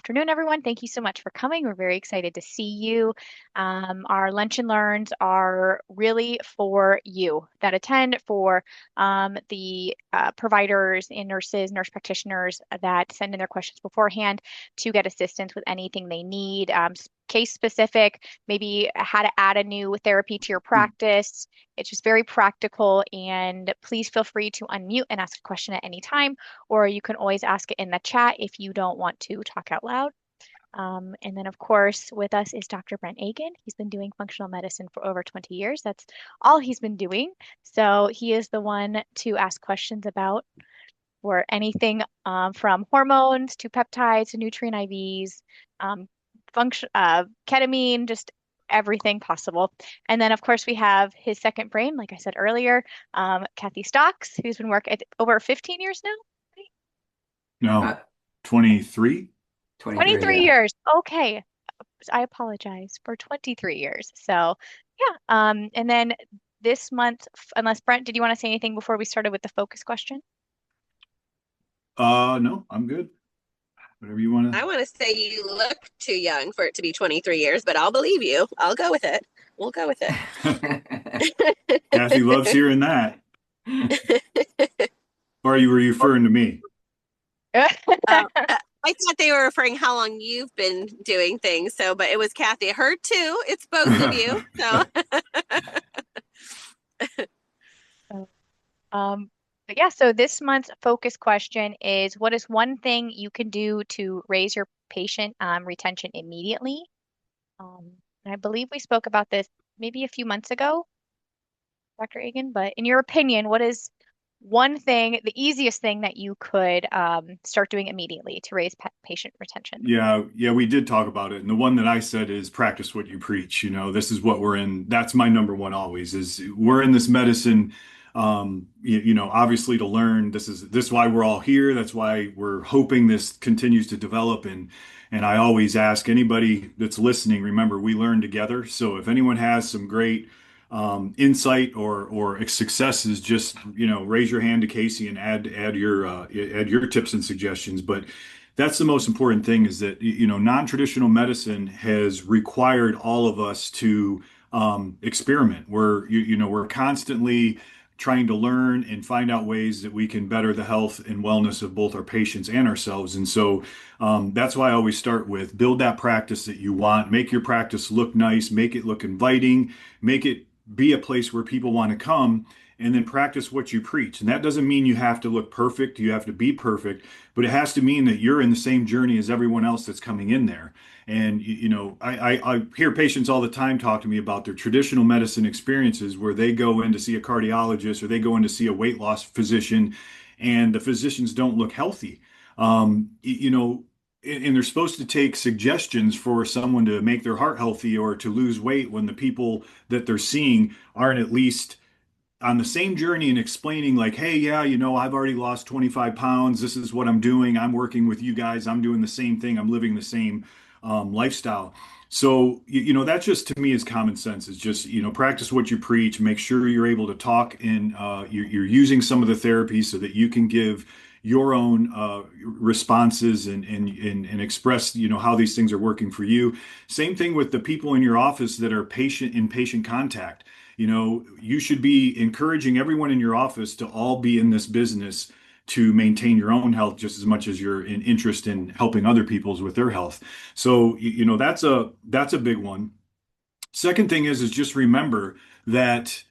afternoon, everyone. Thank you so much for coming. We're very excited to see you. Our lunch and learns are really for you that attend, for the providers and nurses, nurse practitioners that send in their questions beforehand to get assistance with anything they need. Case specific, maybe how to add a new therapy to your practice. It's just very practical. And please feel free to unmute and ask a question at any time, or you can always ask it in the chat if you don't want to talk out loud. And then, of course, with us is Dr. Brent Agin. He's been doing functional medicine for over 20 years. That's all he's been doing. So he is the one to ask questions about for anything from hormones to peptides to nutrient IVs, ketamine, just everything possible. And then, of course, we have his second brain, like I said earlier, Kathy Stocks, who's been working over 15 years now. No, 23? 23, 23 yeah. years. Okay. I apologize, for 23 years. So, yeah. And then this month, unless Brent, did you want to say anything before we started with the focus question? No, I'm good. Whatever you want I to. want to say you look too young for it to be 23 years, but I'll believe you. I'll go with it. We'll go with it. Kathy loves hearing that. Or you were referring to me? I thought they were referring how long you've been doing things. So, but it was Kathy. Her too. It's both of you. So, But yeah, so this month's focus question is, what is one thing you can do to raise your patient retention immediately? And I believe we spoke about this maybe a few months ago, Dr. Agin, but in your opinion, what is one thing, the easiest thing that you could start doing immediately to raise patient retention? Yeah, we did talk about it. And the one that I said is practice what you preach. This is what we're in. That's my number one always is we're in this medicine, obviously to learn. This is why we're all here. That's why we're hoping this continues to develop. And I always ask anybody that's listening, remember, we learn together. So if anyone has some great insight or successes, just raise your hand to Casey and add your tips and suggestions. But that's the most important thing is that non-traditional medicine has required all of us to experiment. We're constantly trying to learn and find out ways that we can better the health and wellness of both our patients and ourselves. And so that's why I always start with build that practice that you want, make your practice look nice, make it look inviting, make it be a place where people want to come, and then practice what you preach. And that doesn't mean you have to look perfect, you have to be perfect, but it has to mean that you're in the same journey as everyone else that's coming in there. And I hear patients all the time talk to me about their traditional medicine experiences where they go in to see a cardiologist or they go in to see a weight loss physician, and the physicians don't look healthy. And they're supposed to take suggestions for someone to make their heart healthy or to lose weight when the people that they're seeing aren't at least on the same journey and explaining like, hey, yeah, I've already lost 25 pounds. This is what I'm doing. I'm working with you guys. I'm doing the same thing. I'm living the same lifestyle. So, that just to me is common sense. It's just, practice what you preach, make sure you're able to talk and you're using some of the therapies so that you can give your own responses and express, how these things are working for you. Same thing with the people in your office that are patient contact. You should be encouraging everyone in your office to all be in this business to maintain your own health just as much as you're in interest in helping other people's with their health. So, that's a big one. Second thing is just remember that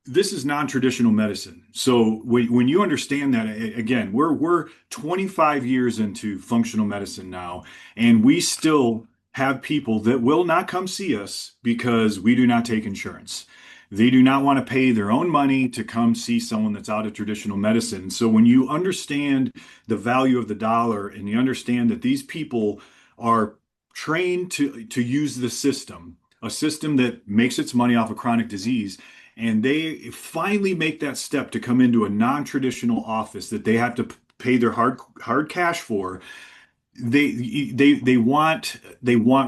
this is non-traditional medicine. So when you understand that, again, we're 25 years into functional medicine now, and we still have people that will not come see us because we do not take insurance. They do not want to pay their own money to come see someone that's out of traditional medicine. So when you understand the value of the dollar and you understand that these people are trained to use the system, a system that makes its money off of chronic disease, and they finally make that step to come into a non-traditional office that they have to pay their hard cash for. They want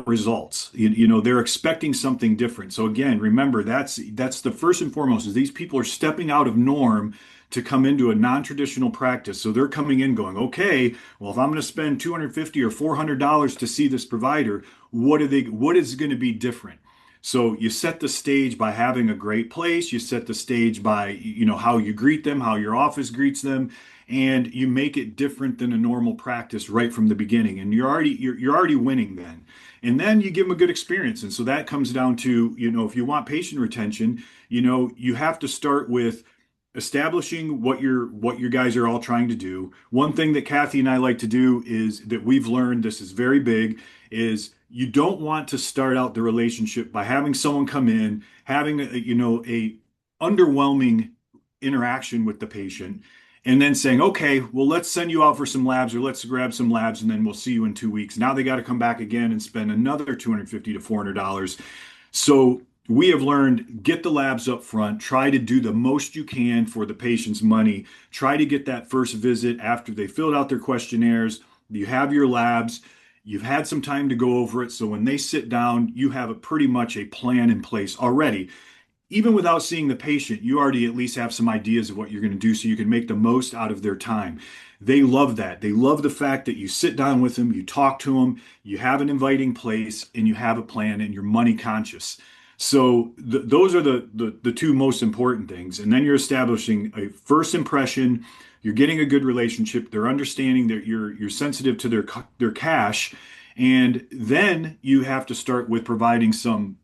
results. They're expecting something different. So again, remember that's the first and foremost is these people are stepping out of norm to come into a non-traditional practice. So they're coming in going, okay, well, if I'm going to spend $250 or $400 to see this provider, what is going to be different? So you set the stage by having a great place. You set the stage by, how you greet them, how your office greets them, and you make it different than a normal practice right from the beginning. And you're already winning then. And then you give them a good experience. And so that comes down to, if you want patient retention, you have to start with establishing what you guys are all trying to do. One thing that Kathy and I like to do is that we've learned, this is very big, is you don't want to start out the relationship by having someone come in, having a underwhelming interaction with the patient, and then saying, okay, well, let's send you out for some labs, or let's grab some labs, and then we'll see you in 2 weeks. Now they got to come back again and spend another $250 to $400. So we have learned, get the labs up front, try to do the most you can for the patient's money, try to get that first visit after they filled out their questionnaires, you have your labs, you've had some time to go over it. So when they sit down, you have pretty much a plan in place already. Even without seeing the patient, you already at least have some ideas of what you're going to do so you can make the most out of their time. They love that. They love the fact that you sit down with them, you talk to them, you have an inviting place, and you have a plan, and you're money conscious. So those are the two most important things. And then you're establishing a first impression. You're getting a good relationship. They're understanding that you're sensitive to their cash, and then you have to start with providing some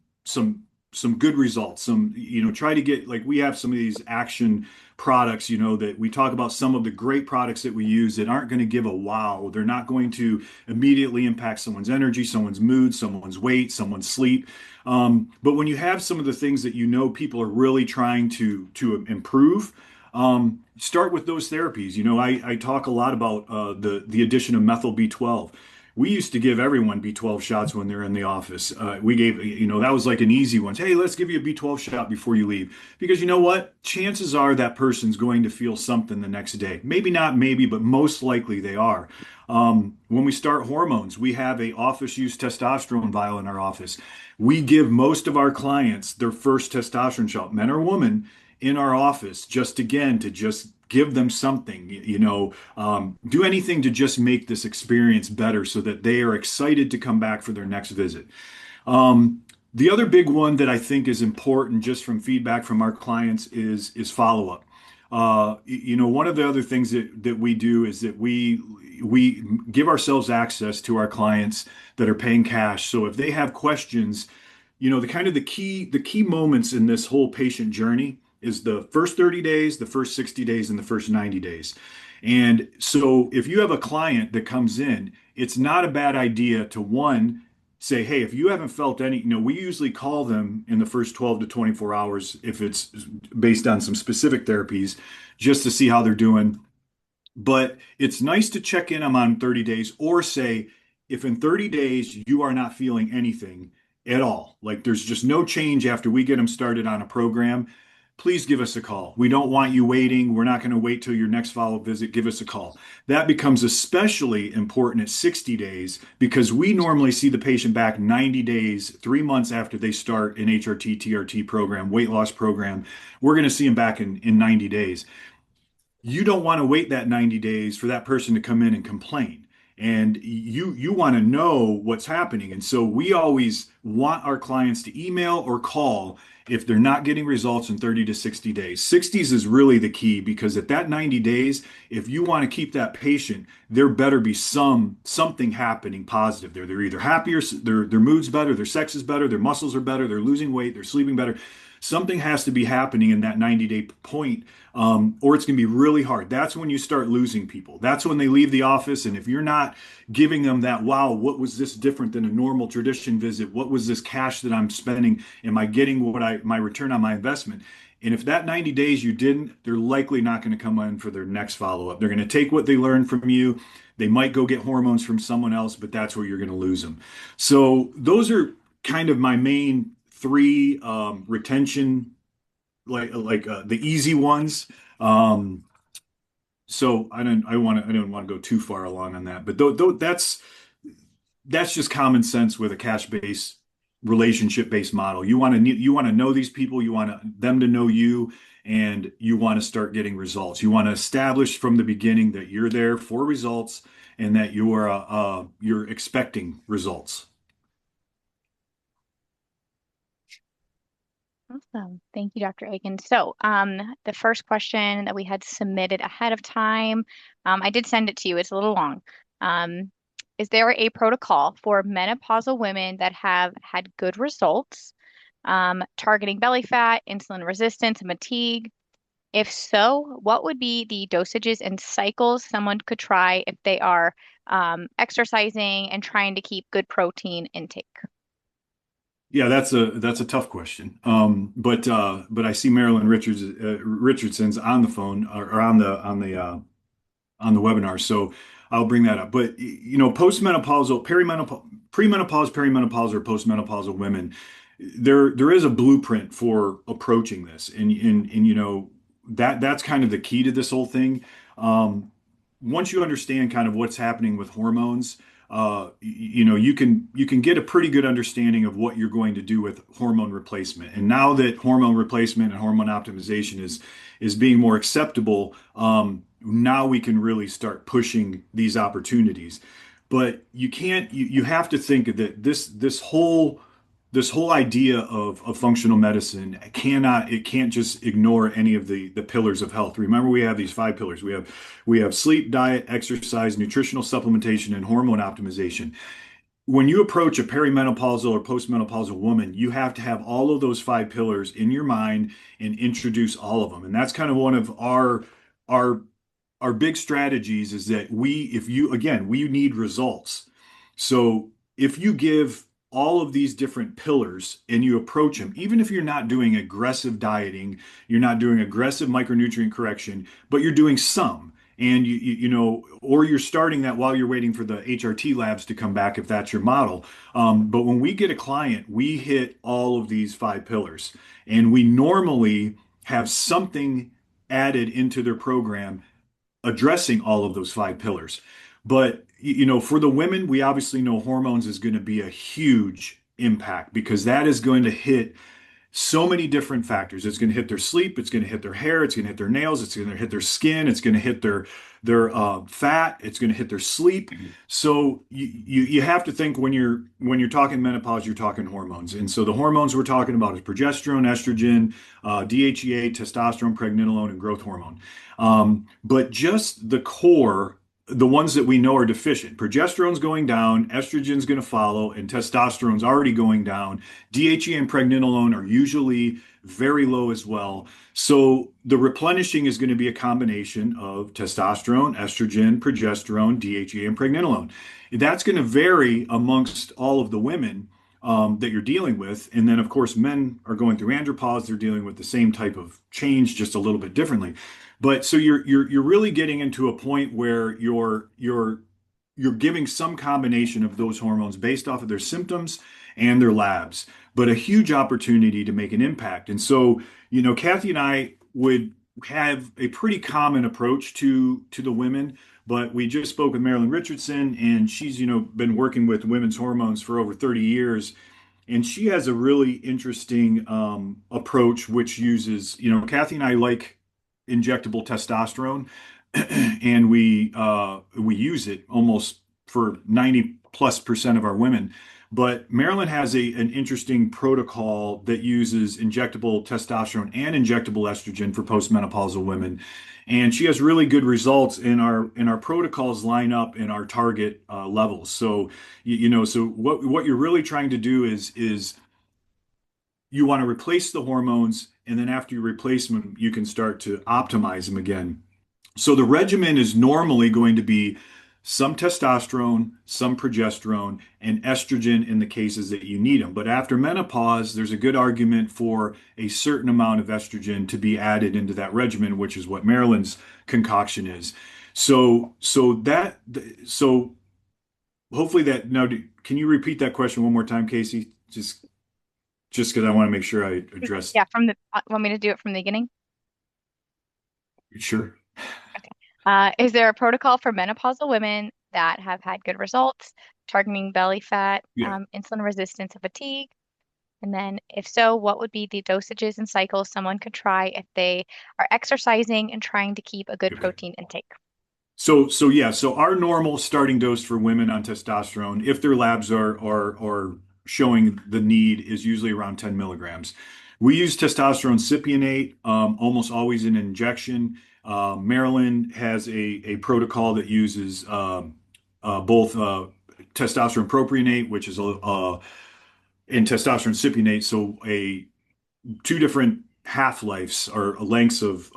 good results. Try to get, like, we have some of these action products, that we talk about, some of the great products that we use that aren't going to give a wow. They're not going to immediately impact someone's energy, someone's mood, someone's weight, someone's sleep. But when you have some of the things that people are really trying to improve, start with those therapies. I talk a lot about the addition of methyl B12. We used to give everyone B12 shots when they're in the office. We gave, that was like an easy one. Hey, let's give you a B12 shot before you leave. Because you know what? Chances are that person's going to feel something the next day. Maybe not maybe, but most likely they are. When we start hormones, we have a office use testosterone vial in our office. We give most of our clients their first testosterone shot, men or women, in our office, just to give them something, do anything to just make this experience better so that they are excited to come back for their next visit. The other big one that I think is important, just from feedback from our clients, is follow-up. One of the other things that we do is that we give ourselves access to our clients that are paying cash. So if they have questions, the key moments in this whole patient journey is the first 30 days, the first 60 days, and the first 90 days. And so if you have a client that comes in, it's not a bad idea to, one, say, hey, if you haven't felt any, we usually call them in the first 12 to 24 hours if it's based on some specific therapies, just to see how they're doing. But it's nice to check in on 30 days, or say, if in 30 days you are not feeling anything at all, like there's just no change after we get them started on a program, please give us a call. We don't want you waiting. We're not going to wait till your next follow-up visit. Give us a call. That becomes especially important at 60 days, because we normally see the patient back 90 days, 3 months after they start an HRT, TRT program, weight loss program. We're going to see them back in 90 days. You don't want to wait that 90 days for that person to come in and complain. And you want to know what's happening. And so we always want our clients to email or call if they're not getting results in 30 to 60 days. 60s is really the key, because at that 90 days, if you want to keep that patient, there better be something happening positive there. They're either happier, their mood's better, their sex is better, their muscles are better, they're losing weight, they're sleeping better. Something has to be happening in that 90-day point, or it's going to be really hard. That's when you start losing people. That's when they leave the office. And if you're not giving them that, wow, what was this different than a normal tradition visit? What was this cash that I'm spending? Am I getting my return on my investment? And if that 90 days you didn't, they're likely not going to come in for their next follow-up. They're going to take what they learned from you. They might go get hormones from someone else, but that's where you're going to lose them. So those are kind of my main 3 retention, like the easy ones. So I don't want to go too far along on that, but that's just common sense with a cash-based, relationship-based model. You want to know these people, you want them to know you, and you want to start getting results. You want to establish from the beginning that you're there for results and that you're expecting results. Awesome. Thank you, Dr. Agin. So, the first question that we had submitted ahead of time, I did send it to you. It's a little long. Um, is there a protocol for menopausal women that have had good results, targeting belly fat, insulin resistance, and fatigue? If so, what would be the dosages and cycles someone could try if they are exercising and trying to keep good protein intake? Yeah, that's a tough question. But I see Marilyn Richardson's on the phone or on the webinar, so I'll bring that up. But postmenopausal, premenopause, perimenopausal, or postmenopausal women, there is a blueprint for approaching this, and that's kind of the key to this whole thing. Once you understand kind of what's happening with hormones, you can get a pretty good understanding of what you're going to do with hormone replacement. And now that hormone replacement and hormone optimization is being more acceptable, now we can really start pushing these opportunities. But you have to think that this whole idea of functional medicine can't just ignore any of the pillars of health. Remember, we have these five pillars. We have sleep, diet, exercise, nutritional supplementation, and hormone optimization. When you approach a perimenopausal or postmenopausal woman, you have to have all of those five pillars in your mind and introduce all of them. And that's kind of one of our our big strategies is that we need results. So if you give all of these different pillars and you approach them, even if you're not doing aggressive dieting, you're not doing aggressive micronutrient correction, but you're doing some, and or you're starting that while you're waiting for the HRT labs to come back if that's your model. But when we get a client, we hit all of these five pillars, and we normally have something added into their program addressing all of those five pillars. But for the women, we obviously know hormones is going to be a huge impact because that is going to hit so many different factors. It's going to hit their sleep, it's going to hit their hair, it's going to hit their nails, it's going to hit their skin, it's going to hit their fat, it's going to hit their sleep. So you have to think when you're talking menopause, you're talking hormones, and so the hormones we're talking about is progesterone, estrogen, DHEA, testosterone, pregnenolone, and growth hormone. But just the core, the ones that we know are deficient. Progesterone's going down, estrogen's going to follow, and testosterone's already going down. DHEA and pregnenolone are usually very low as well. So the replenishing is going to be a combination of testosterone, estrogen, progesterone, DHEA, and pregnenolone. That's going to vary amongst all of the women that you're dealing with. And then, of course, men are going through andropause. They're dealing with the same type of change, just a little bit differently. But so you're really getting into a point where you're giving some combination of those hormones based off of their symptoms and their labs, but a huge opportunity to make an impact. And so, Kathy and I would have a pretty common approach to the women, but we just spoke with Marilyn Richardson, and she's, been working with women's hormones for over 30 years. And she has a really interesting approach, which uses, Kathy and I like injectable testosterone, and we use it almost for 90+% of our women. But Marilyn has an interesting protocol that uses injectable testosterone and injectable estrogen for postmenopausal women, and she has really good results. In our protocols line up in our target levels. So so what you're really trying to do is you want to replace the hormones, and then after you replace them, you can start to optimize them again. So the regimen is normally going to be some testosterone, some progesterone, and estrogen in the cases that you need them. But after menopause, there's a good argument for a certain amount of estrogen to be added into that regimen, which is what Marilyn's concoction is. So hopefully that now, can you repeat that question one more time, Casey? Just because I want to make sure I address. Yeah, want me to do it from the beginning? Sure. Is there a protocol for menopausal women that have had good results, targeting belly fat, Yeah. insulin resistance, and fatigue? And then, if so, what would be the dosages and cycles someone could try if they are exercising and trying to keep a good Okay. protein intake? So our normal starting dose for women on testosterone, if their labs are showing the need, is usually around 10 milligrams. We use testosterone cypionate, almost always in injection. Maryland has a protocol that uses both testosterone propionate, which is and testosterone cypionate, so a two different half-lives or lengths of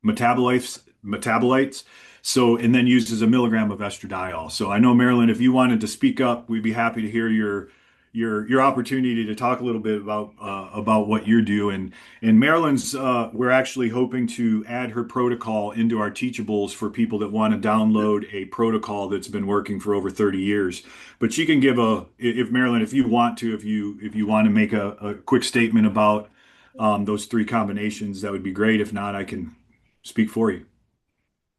metabolites. So, and then uses a milligram of estradiol. So I know, Marilyn, if you wanted to speak up, we'd be happy to hear your opportunity to talk a little bit about what you do. And Marilyn's we're actually hoping to add her protocol into our teachables for people that want to download a protocol that's been working for over 30 years. But she can give if Marilyn, if you want to, if you want to make a quick statement about those three combinations, that would be great. If not, I can speak for you.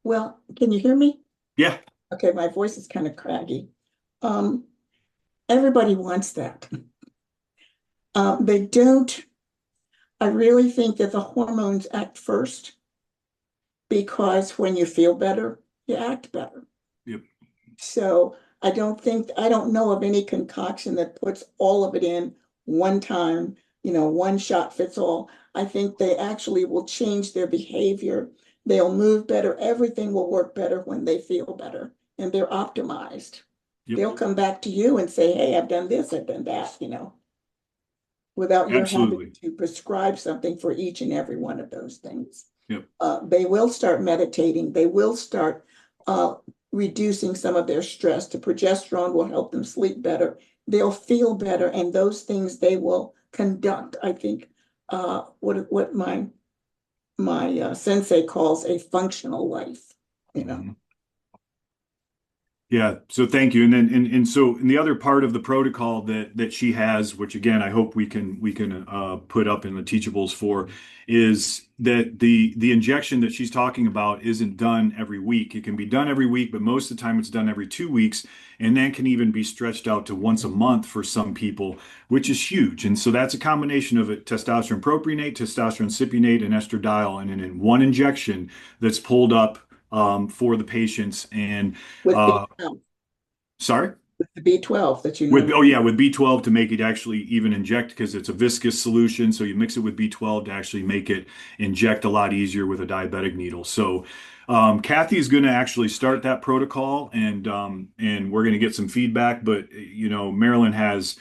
Well, can you hear me? Yeah. Okay, my voice is kind of craggy. Everybody wants that. They don't. I really think that the hormones act first, because when you feel better, you act better. Yep. So I don't know of any concoction that puts all of it in one time, one shot fits all. I think they actually will change their behavior. They'll move better. Everything will work better when they feel better and they're optimized. Yep. They'll come back to you and say, hey, I've done this, I've done that, without your having to prescribe something for each and every one of those things. Yep. They will start meditating. They will start reducing some of their stress. The progesterone will help them sleep better. They'll feel better, and those things they will conduct. I think what my sensei calls a functional life. Mm-hmm. Yeah, so thank you. And then and so in the other part of the protocol that she has, which again I hope we can put up in the teachables for, is that the injection that she's talking about isn't done every week. It can be done every week, but most of the time it's done every 2 weeks, and that can even be stretched out to once a month for some people, which is huge. And so that's a combination of it: testosterone propionate, testosterone cypionate, and estradiol, and in one injection that's pulled up for the patients. And with B12. Sorry? With the B12 that with B12 to make it actually even inject, because it's a viscous solution. So you mix it with B12 to actually make it inject a lot easier with a diabetic needle. So Kathy is going to actually start that protocol, and we're going to get some feedback. But Marilyn has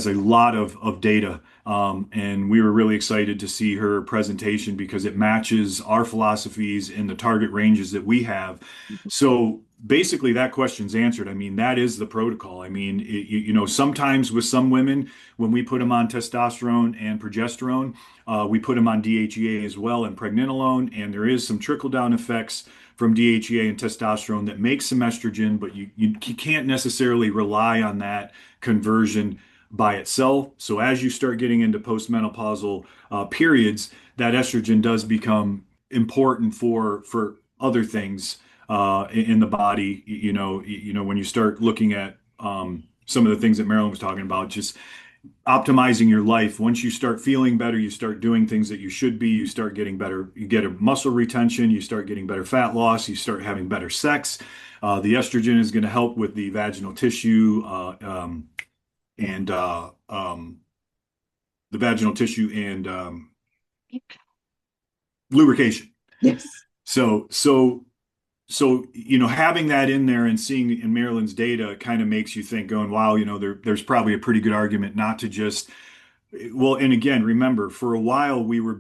a lot of data, and we were really excited to see her presentation because it matches our philosophies in the target ranges that we have. So basically that question's answered. I mean, that is the protocol. I mean, sometimes with some women, when we put them on testosterone and progesterone, we put them on DHEA as well and pregnenolone, and there is some trickle down effects from DHEA and testosterone that make some estrogen, but you can't necessarily rely on that conversion by itself. So as you start getting into postmenopausal periods, that estrogen does become important for other things in the body. When you start looking at some of the things that Marilyn was talking about, just optimizing your life. Once you start feeling better, you start doing things that you should be, you start getting better, you get a muscle retention, you start getting better fat loss, you start having better sex. The estrogen is going to help with the vaginal tissue and the vaginal tissue and lubrication. Yes. So having that in there and seeing in Maryland's data kind of makes you think, going, wow, there's probably a pretty good argument not to just. Well, and again, remember, for a while we were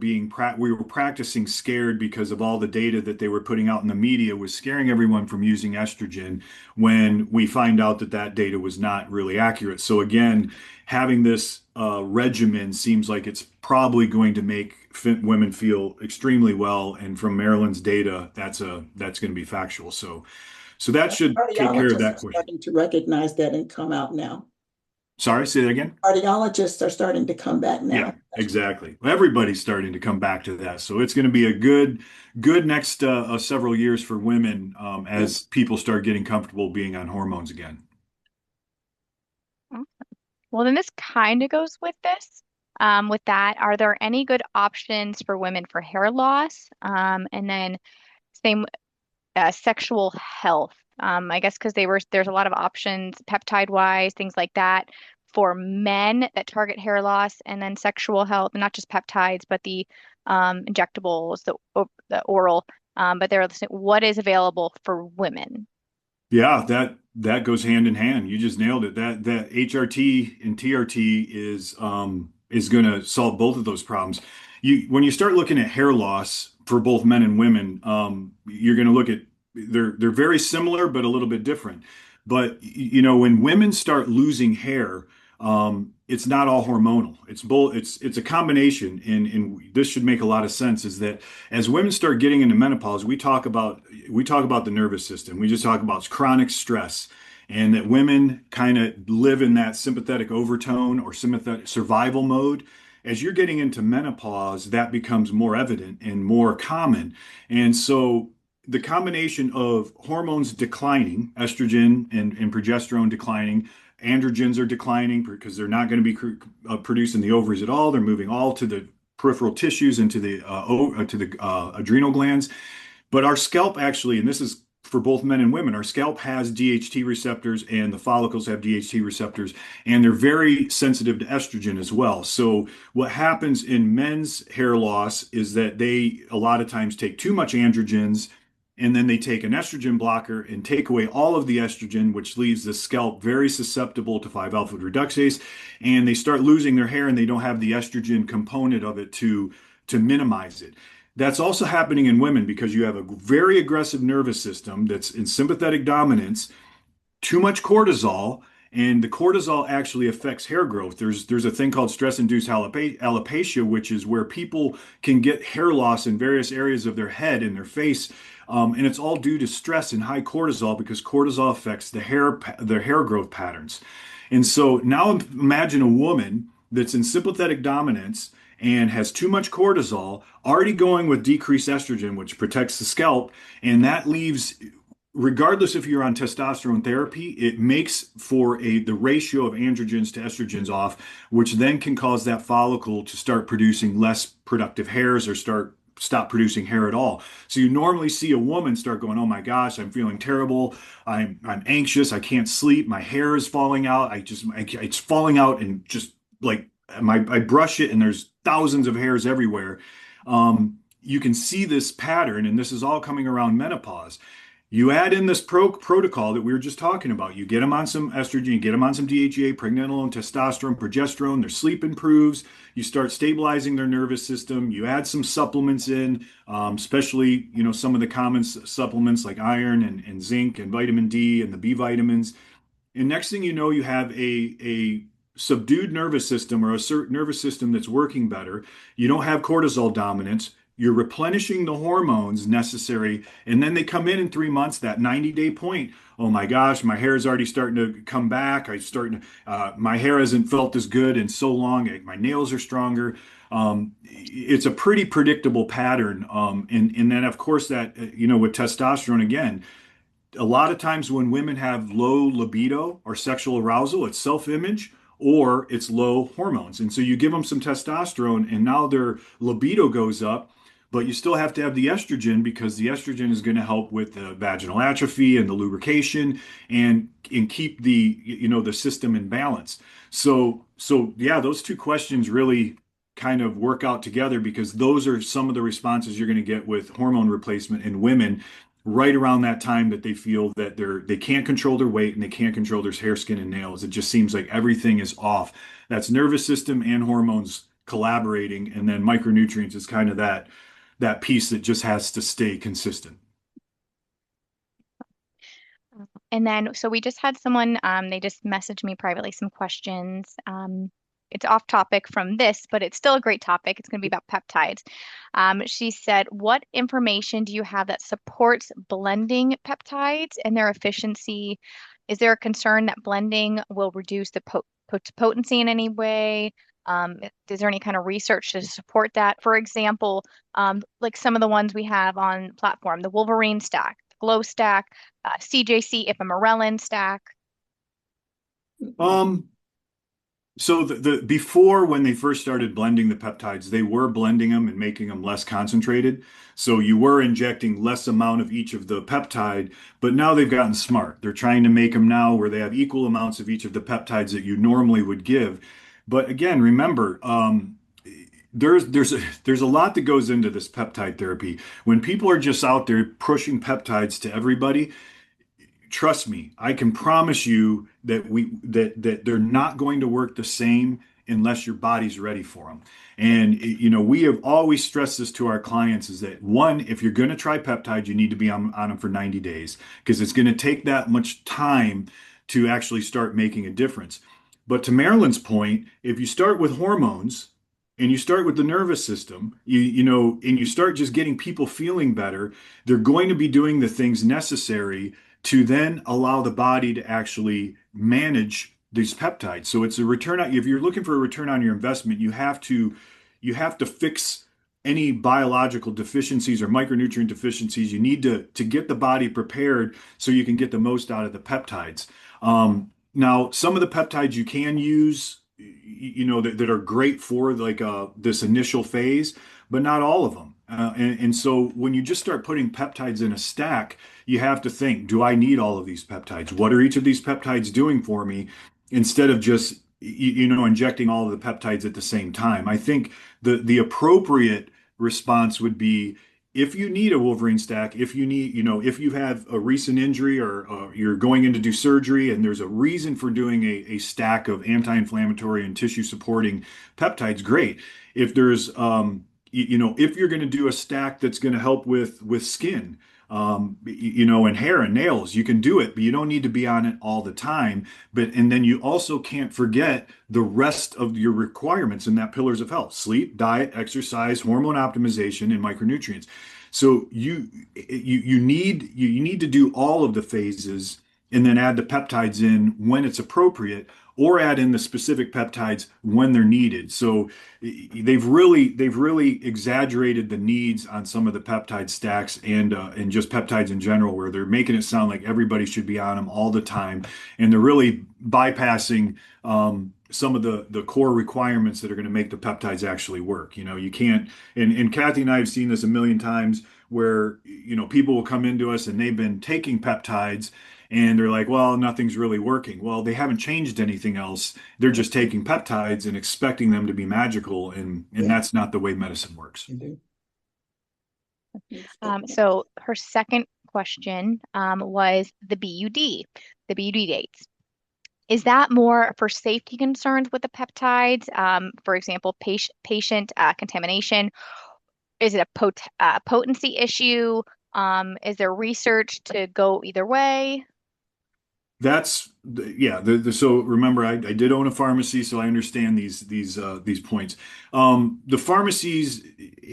practicing scared because of all the data that they were putting out in the media was scaring everyone from using estrogen, when we find out that data was not really accurate. So again, having this regimen seems like it's probably going to make women feel extremely well. And from Maryland's data, that's going to be factual. So that should take care of that question. Starting to recognize that and come out now. Sorry, say that again. Cardiologists are starting to come back now. Yeah, exactly. Everybody's starting to come back to that. So it's going to be a good next several years for women as people start getting comfortable being on hormones again. Well, then this kind of goes with this. With that, are there any good options for women for hair loss? And then same sexual health. I guess because there's a lot of options peptide wise, things like that for men that target hair loss, and then sexual health, not just peptides, but the injectables, the oral. But they're listening, what is available for women? Yeah, that goes hand in hand. You just nailed it. That HRT and TRT is going to solve both of those problems. When you start looking at hair loss for both men and women, you're going to look at they're very similar but a little bit different. But when women start losing hair, it's not all hormonal. It's both. It's a combination, and this should make a lot of sense. Is that as women start getting into menopause, we talk about the nervous system. We just talk about chronic stress, and that women kind of live in that sympathetic overtone or sympathetic survival mode. As you're getting into menopause, that becomes more evident and more common. And so the combination of hormones declining, estrogen and progesterone declining, androgens are declining because they're not going to be produced in the ovaries at all. They're moving all to the peripheral tissues and to the adrenal glands. But our scalp actually, and this is for both men and women, our scalp has DHT receptors and the follicles have DHT receptors, and they're very sensitive to estrogen as well. So what happens in men's hair loss is that they a lot of times take too much androgens, and then they take an estrogen blocker and take away all of the estrogen, which leaves the scalp very susceptible to 5-alpha reductase, and they start losing their hair and they don't have the estrogen component of it to minimize it. That's also happening in women because you have a very aggressive nervous system that's in sympathetic dominance, too much cortisol, and the cortisol actually affects hair growth. There's a thing called stress-induced alopecia, which is where people can get hair loss in various areas of their head and their face, and it's all due to stress and high cortisol because cortisol affects their hair growth patterns. And so now imagine a woman that's in sympathetic dominance and has too much cortisol, already going with decreased estrogen, which protects the scalp, and that leaves, regardless if you're on testosterone therapy, it makes for the ratio of androgens to estrogens off, which then can cause that follicle to start producing less productive hairs or stop producing hair at all. So you normally see a woman start going, "Oh my gosh, I'm feeling terrible. I'm anxious. I can't sleep. My hair is falling out. It's falling out and just like I brush it and there's thousands of hairs everywhere." You can see this pattern, and this is all coming around menopause. You add in this protocol that we were just talking about. You get them on some estrogen, you get them on some DHEA, pregnenolone, testosterone, progesterone. Their sleep improves. You start stabilizing their nervous system. You add some supplements in, especially some of the common supplements like iron and zinc and vitamin D and the B vitamins. And next thing you know, you have a subdued nervous system or a certain nervous system that's working better. You don't have cortisol dominance. You're replenishing the hormones necessary. And then they come in 3 months, that 90-day point. Oh my gosh, my hair is already starting to come back. My hair hasn't felt as good in so long. My nails are stronger. It's a pretty predictable pattern. And then, of course, that, with testosterone, again, a lot of times when women have low libido or sexual arousal, it's self-image or it's low hormones. And so you give them some testosterone and now their libido goes up, but you still have to have the estrogen because the estrogen is going to help with the vaginal atrophy and the lubrication and keep the system in balance. So yeah, those two questions really kind of work out together because those are some of the responses you're going to get with hormone replacement in women right around that time that they feel that they can't control their weight and they can't control their hair, skin, and nails. It just seems like everything is off. That's nervous system and hormones collaborating, and then micronutrients is kind of that piece that just has to stay consistent. And then, so we just had someone, they just messaged me privately some questions. It's off topic from this, but it's still a great topic. It's going to be about peptides. She said, what information do you have that supports blending peptides and their efficiency? Is there a concern that blending will reduce the potency in any way? Is there any kind of research to support that? For example, like some of the ones we have on platform, the Wolverine stack, Glow stack, CJC Ipamorelin stack. So the before, when they first started blending the peptides, they were blending them and making them less concentrated. So you were injecting less amount of each of the peptide, but now they've gotten smart. They're trying to make them now where they have equal amounts of each of the peptides that you normally would give. But again, remember, there's a lot that goes into this peptide therapy. When people are just out there pushing peptides to everybody, trust me, I can promise you that they're not going to work the same unless your body's ready for them. And we have always stressed this to our clients is that one, if you're going to try peptides, you need to be on them for 90 days because it's going to take that much time to actually start making a difference. But to Marilyn's point, if you start with hormones and you start with the nervous system, and you start just getting people feeling better, they're going to be doing the things necessary to then allow the body to actually manage these peptides. So it's a return on, if you're looking for a return on your investment, you have to fix any biological deficiencies or micronutrient deficiencies. You need to get the body prepared so you can get the most out of the peptides. Now, some of the peptides you can use, that are great for like this initial phase, but not all of them. And so when you just start putting peptides in a stack, you have to think, do I need all of these peptides? What are each of these peptides doing for me? Instead of just, injecting all of the peptides at the same time. I think the appropriate response would be if you need a Wolverine stack, if you need, if you have a recent injury or you're going in to do surgery and there's a reason for doing a stack of anti-inflammatory and tissue supporting peptides, great. If there's, if you're going to do a stack that's going to help with skin, and hair and nails, you can do it, but you don't need to be on it all the time. And then you also can't forget the rest of your requirements in that pillars of health: sleep, diet, exercise, hormone optimization, and micronutrients. So you need to do all of the phases and then add the peptides in when it's appropriate, or add in the specific peptides when they're needed. So they've really exaggerated the needs on some of the peptide stacks and just peptides in general, where they're making it sound like everybody should be on them all the time, and they're really bypassing some of the core requirements that are going to make the peptides actually work. You can't, and Kathy and I have seen this a million times where people will come into us and they've been taking peptides and they're like, well, nothing's really working. Well, they haven't changed anything else. They're just taking peptides and expecting them to be magical, and that's not the way medicine works. So her second question was the BUD dates. Is that more for safety concerns with the peptides? For example, patient contamination? Is it a potency issue? Is there research to go either way? Yeah. So remember, I did own a pharmacy, so I understand these points. The pharmacies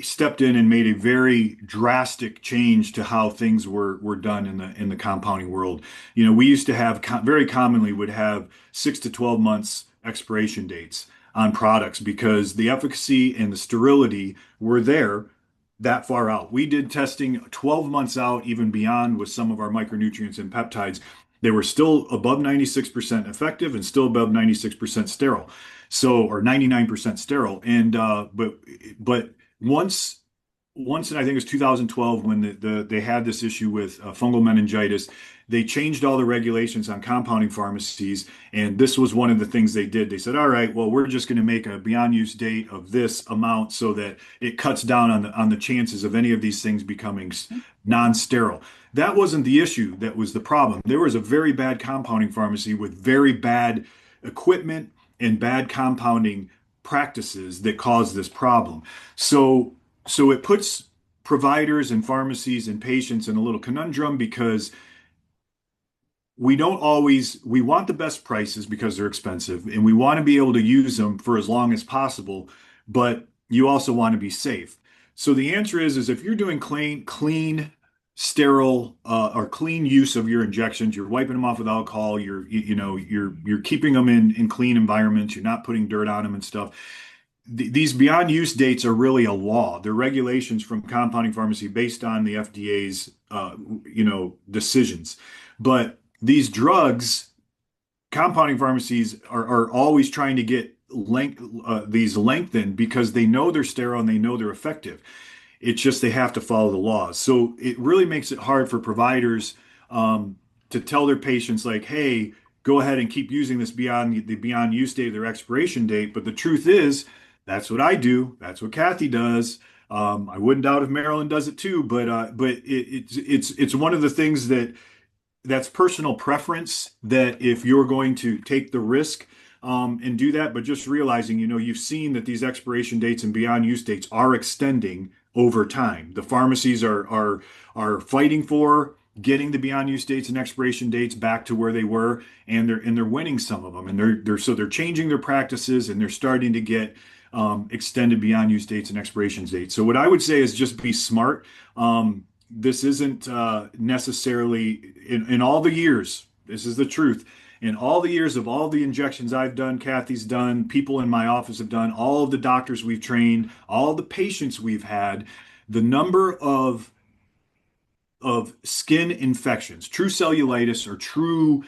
stepped in and made a very drastic change to how things were done in the compounding world. We used to have very commonly would have 6 to 12 months expiration dates on products because the efficacy and the sterility were there that far out. We did testing 12 months out, even beyond with some of our micronutrients and peptides. They were still above 96% effective and still above 96% sterile. So, or 99% sterile. And, but once, and I think it was 2012 when they had this issue with fungal meningitis, they changed all the regulations on compounding pharmacies, and this was one of the things they did. They said, all right, well, we're just going to make a beyond use date of this amount so that it cuts down on the chances of any of these things becoming non-sterile. That wasn't the issue that was the problem. There was a very bad compounding pharmacy with very bad equipment and bad compounding practices that caused this problem. So it puts providers and pharmacies and patients in a little conundrum because we want the best prices because they're expensive and we want to be able to use them for as long as possible, but you also want to be safe. So the answer is if you're doing clean, sterile, or clean use of your injections, you're wiping them off with alcohol, you're keeping them in clean environments, you're not putting dirt on them and stuff. These beyond use dates are really a law. They're regulations from compounding pharmacy based on the FDA's, decisions. But these drugs compounding pharmacies are always trying to get these lengthened because they know they're sterile and they know they're effective. It's just they have to follow the laws. So it really makes it hard for providers to tell their patients like, hey, go ahead and keep using this beyond the beyond use date, their expiration date. But the truth is, that's what I do. That's what Kathy does. I wouldn't doubt if Marilyn does it too. But it's one of the things that's personal preference. That if you're going to take the risk and do that, but just realizing, you've seen that these expiration dates and beyond use dates are extending over time. The pharmacies are fighting for getting the beyond use dates and expiration dates back to where they were, and they're winning some of them, and they're changing their practices, and they're starting to get extended beyond use dates and expiration dates. So what I would say is just be smart. This isn't necessarily in all the years. This is the truth. In all the years of all the injections I've done, Kathy's done, people in my office have done, all of the doctors we've trained, all the patients we've had, the number of skin infections, true cellulitis or true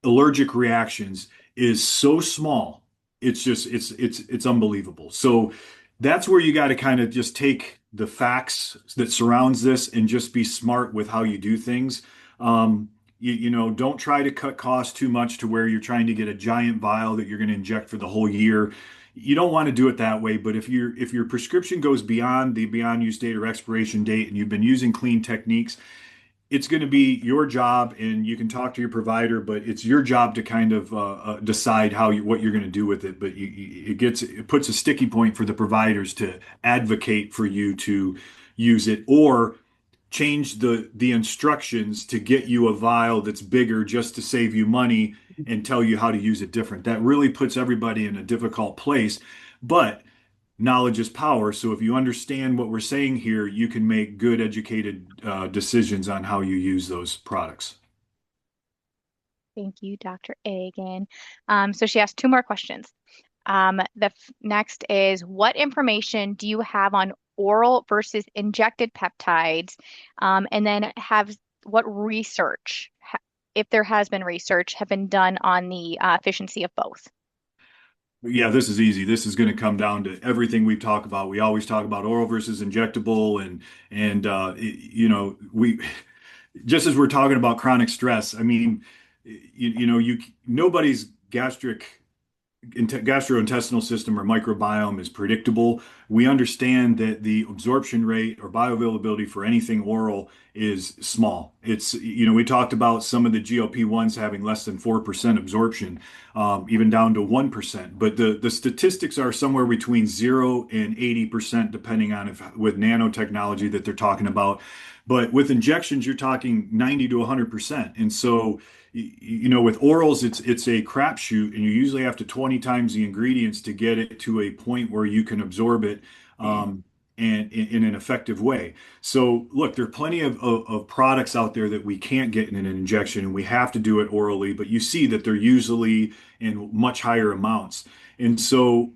allergic reactions is so small. It's just it's unbelievable. So that's where you got to kind of just take the facts that surrounds this and just be smart with how you do things. Don't try to cut costs too much to where you're trying to get a giant vial that you're going to inject for the whole year. You don't want to do it that way, but if your prescription goes beyond the beyond use date or expiration date and you've been using clean techniques, it's going to be your job, and you can talk to your provider, but it's your job to kind of decide what you're going to do with it. But it puts a sticky point for the providers to advocate for you to use it, or change the instructions to get you a vial that's bigger just to save you money and tell you how to use it different. That really puts everybody in a difficult place. But knowledge is power. So if you understand what we're saying here, you can make good, educated decisions on how you use those products. Thank you, Dr. Agin. So she asked two more questions. Next is, what information do you have on oral versus injected peptides? And then what research, if there has been research, have been done on the efficiency of both? Yeah, this is easy. This is going to come down to everything we talk about. We always talk about oral versus injectable, and we just as we're talking about chronic stress. I mean, nobody's gastrointestinal system or microbiome is predictable. We understand that the absorption rate or bioavailability for anything oral is small. We talked about some of the GLP-1s having less than 4% absorption, even down to 1%. But the statistics are somewhere between 0 and 80%, depending on with nanotechnology that they're talking about. But with injections, you're talking 90 to 100%. And so, with orals, it's a crapshoot, and you usually have to 20 times the ingredients to get it to a point where you can absorb it and in an effective way. So look, there are plenty of products out there that we can't get in an injection, and we have to do it orally, but you see that they're usually in much higher amounts. And so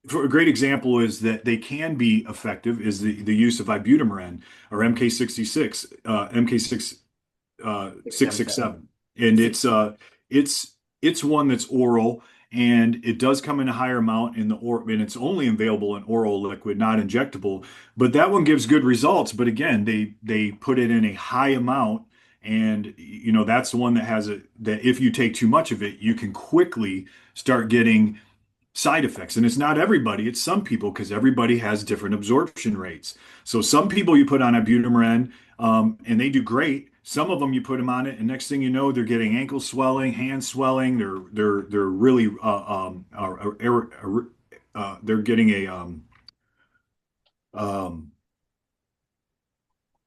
for a great example is that they can be effective is the use of ibutamoren or MK66, MK667, and it's one that's oral, and it does come in a higher amount and it's only available in oral liquid, not injectable. But that one gives good results. But again, they put it in a high amount, and that's the one that if you take too much of it, you can quickly start getting side effects. And it's not everybody, it's some people, because everybody has different absorption rates. So some people you put on ibutamoren and they do great. Some of them you put them on it, and next thing you know, they're getting ankle swelling, hand swelling. They're really they're getting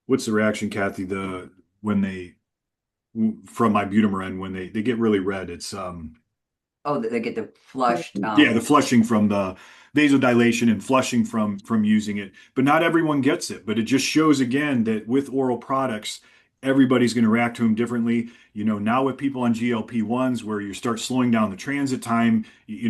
what's the reaction, Kathy? When they from ibutamoren, when they get really red, it's Oh, they get the flushed. Yeah, the flushing from the vasodilation and flushing from using it. But not everyone gets it. But it just shows again that with oral products, everybody's going to react to them differently. Now with people on GLP-1s, where you start slowing down the transit time,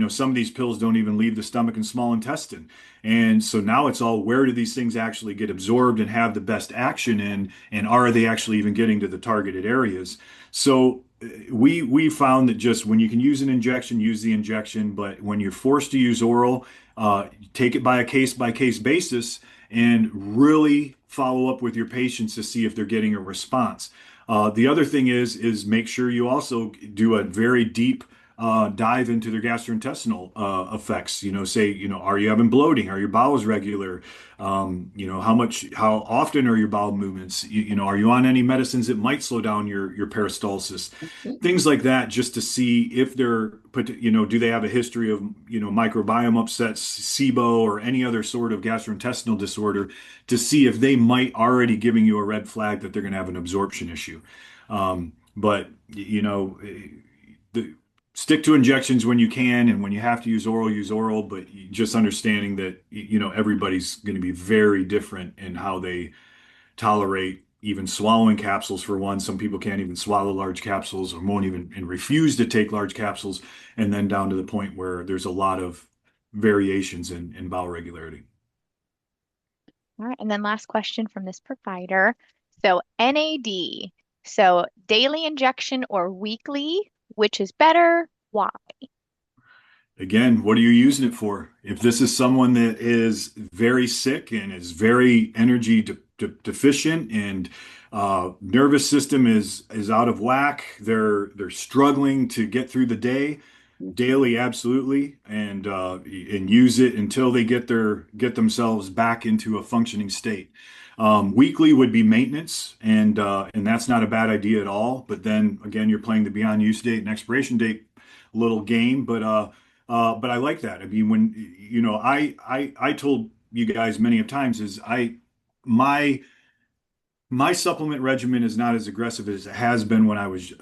some of these pills don't even leave the stomach and small intestine. And so now it's all, where do these things actually get absorbed and have the best action in, and are they actually even getting to the targeted areas? So we found that just when you can use an injection, use the injection, but when you're forced to use oral, take it by a case basis and really follow up with your patients to see if they're getting a response. The other thing is make sure you also do a very deep dive into their gastrointestinal effects. Are you having bloating? Are your bowels regular? How often are your bowel movements? Are you on any medicines that might slow down your peristalsis? Things like that, just to see if do they have a history of, microbiome upsets, SIBO, or any other sort of gastrointestinal disorder, to see if they might already giving you a red flag that they're going to have an absorption issue. But stick to injections when you can, and when you have to use oral, but just understanding that, everybody's going to be very different in how they tolerate even swallowing capsules. For one, some people can't even swallow large capsules, or won't even, and refuse to take large capsules, and then down to the point where there's a lot of variations in bowel regularity. All right. And then last question from this provider. So NAD, so daily injection or weekly, which is better? Why? Again, what are you using it for? If this is someone that is very sick and is very energy deficient, and nervous system is out of whack, they're struggling to get through the day, daily, absolutely, and use it until they get themselves back into a functioning state. Weekly would be maintenance, and that's not a bad idea at all. But then again, you're playing the beyond use date and expiration date little game. But I like that. I mean, when I told you guys many of times, my my supplement regimen is not as aggressive as it has been when I was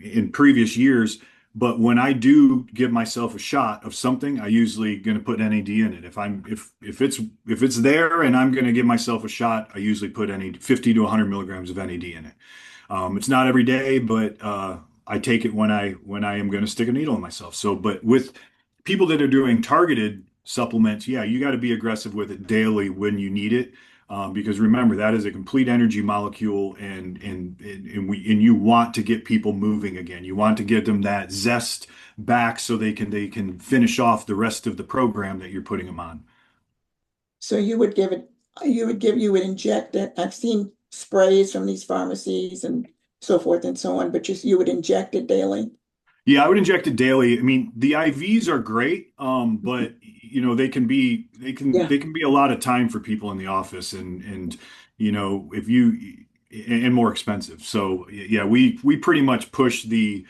in previous years. But when I do give myself a shot of something, I usually going to put NAD in it. If it's there and I'm going to give myself a shot, I usually put NAD, 50 to 100 milligrams of NAD in it. It's not every day, but I take it when I am going to stick a needle in myself. So, but with people that are doing targeted supplements, yeah, you got to be aggressive with it daily when you need it. Because remember, that is a complete energy molecule, and you want to get people moving again. You want to get them that zest back so they can finish off the rest of the program that you're putting them on. So you would inject it. I've seen sprays from these pharmacies and so forth and so on, but you would inject it daily. Yeah, I would inject it daily. I mean, the IVs are great, but they can be a lot of time for people in the office, and if you and more expensive. So yeah, we pretty much push the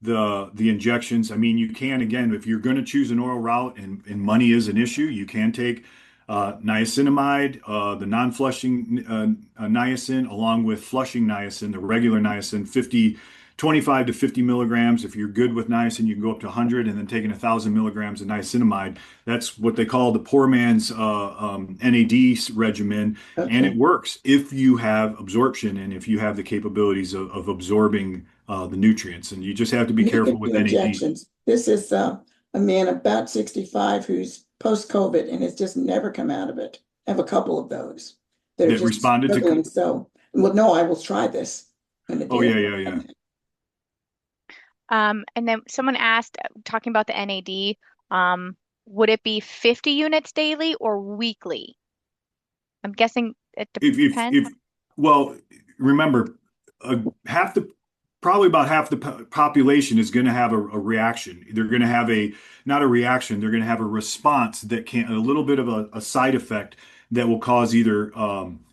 injections. I mean, you can, again, if you're going to choose an oral route and money is an issue, you can take niacinamide, the non-flushing niacin, along with flushing niacin, the regular niacin, 25 to 50 milligrams. If you're good with niacin, you can go up to 100, and then taking 1,000 milligrams of niacinamide. That's what they call the poor man's NAD regimen. Okay. And it works if you have absorption and if you have the capabilities of absorbing the nutrients. And you just have to be careful with NAD. Injections. This is a man about 65 who's post-COVID and has just never come out of it. I have a couple of those that are just responded struggling. to. So, well, no, I will try this. Oh, yeah. And then someone asked, talking about the NAD, would it be 50 units daily or weekly? I'm guessing it depends. Well, remember, probably about half the population is going to have a reaction. They're going to have not a reaction, they're going to have a response that a little bit of a side effect that will cause either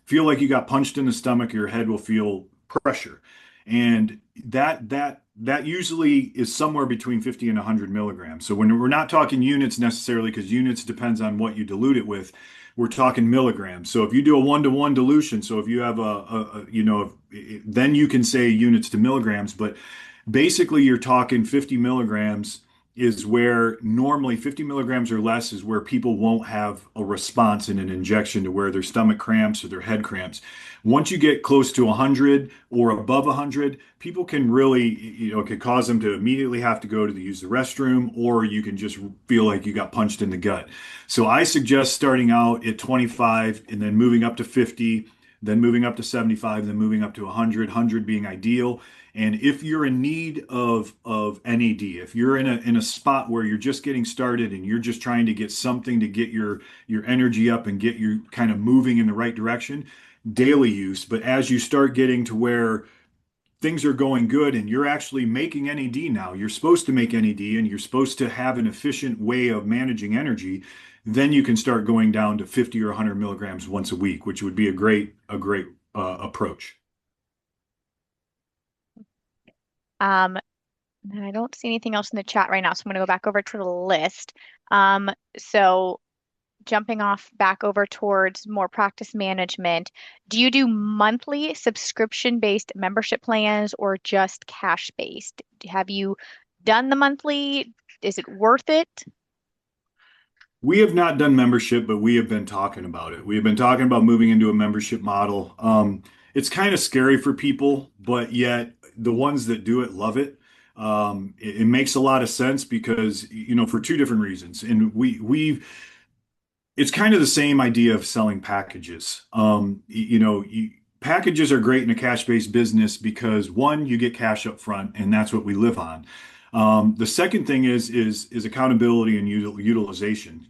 feel like you got punched in the stomach, or your head will feel pressure. And that usually is somewhere between 50 and 100 milligrams. So when we're not talking units necessarily, because units depends on what you dilute it with, we're talking milligrams. So if you do a 1-to-1 dilution, so if you have then you can say units to milligrams, but basically you're talking 50 milligrams is where normally 50 milligrams or less is where people won't have a response in an injection to where their stomach cramps or their head cramps. Once you get close to 100 or above 100, people can really, it could cause them to immediately have to go to use the restroom, or you can just feel like you got punched in the gut. So I suggest starting out at 25 and then moving up to 50, then moving up to 75, then moving up to 100, 100 being ideal. And if you're in need of NAD, if you're in a spot where you're just getting started and you're just trying to get something to get your energy up and get you kind of moving in the right direction, daily use. But as you start getting to where things are going good and you're actually making NAD now, you're supposed to make NAD and you're supposed to have an efficient way of managing energy, then you can start going down to 50 or 100 milligrams once a week, which would be a great approach. And I don't see anything else in the chat right now, so I'm going to go back over to the list. So jumping off back over towards more practice management, do you do monthly subscription-based membership plans or just cash-based? Have you done the monthly? Is it worth it? We have not done membership, but we have been talking about it. We have been talking about moving into a membership model. It's kind of scary for people, but yet the ones that do it love it. It makes a lot of sense because, for two different reasons. And it's kind of the same idea of selling packages. Packages are great in a cash-based business because one, you get cash up front, and that's what we live on. The second thing is accountability and utilization.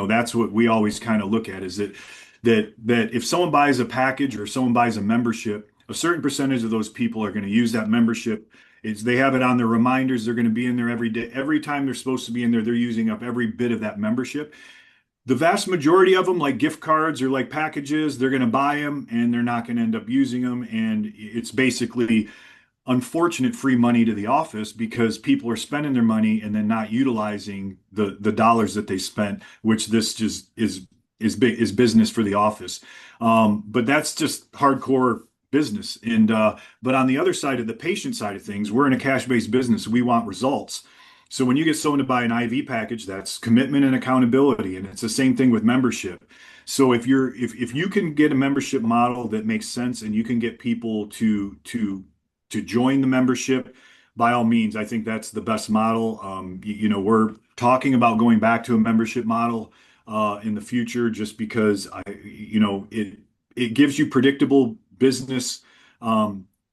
That's what we always kind of look at is that if someone buys a package or someone buys a membership, a certain percentage of those people are going to use that membership. They have it on their reminders. They're going to be in there every day. Every time they're supposed to be in there, they're using up every bit of that membership. The vast majority of them, like gift cards or like packages, they're going to buy them and they're not going to end up using them. And it's basically unfortunate free money to the office because people are spending their money and then not utilizing the dollars that they spent, which this just is business for the office. But that's just hardcore business. And but on the other side of the patient side of things, we're in a cash-based business. We want results. So when you get someone to buy an IV package, that's commitment and accountability, and it's the same thing with membership. So if you can get a membership model that makes sense and you can get people to join the membership, by all means, I think that's the best model. We're talking about going back to a membership model in the future, just because it gives you predictable business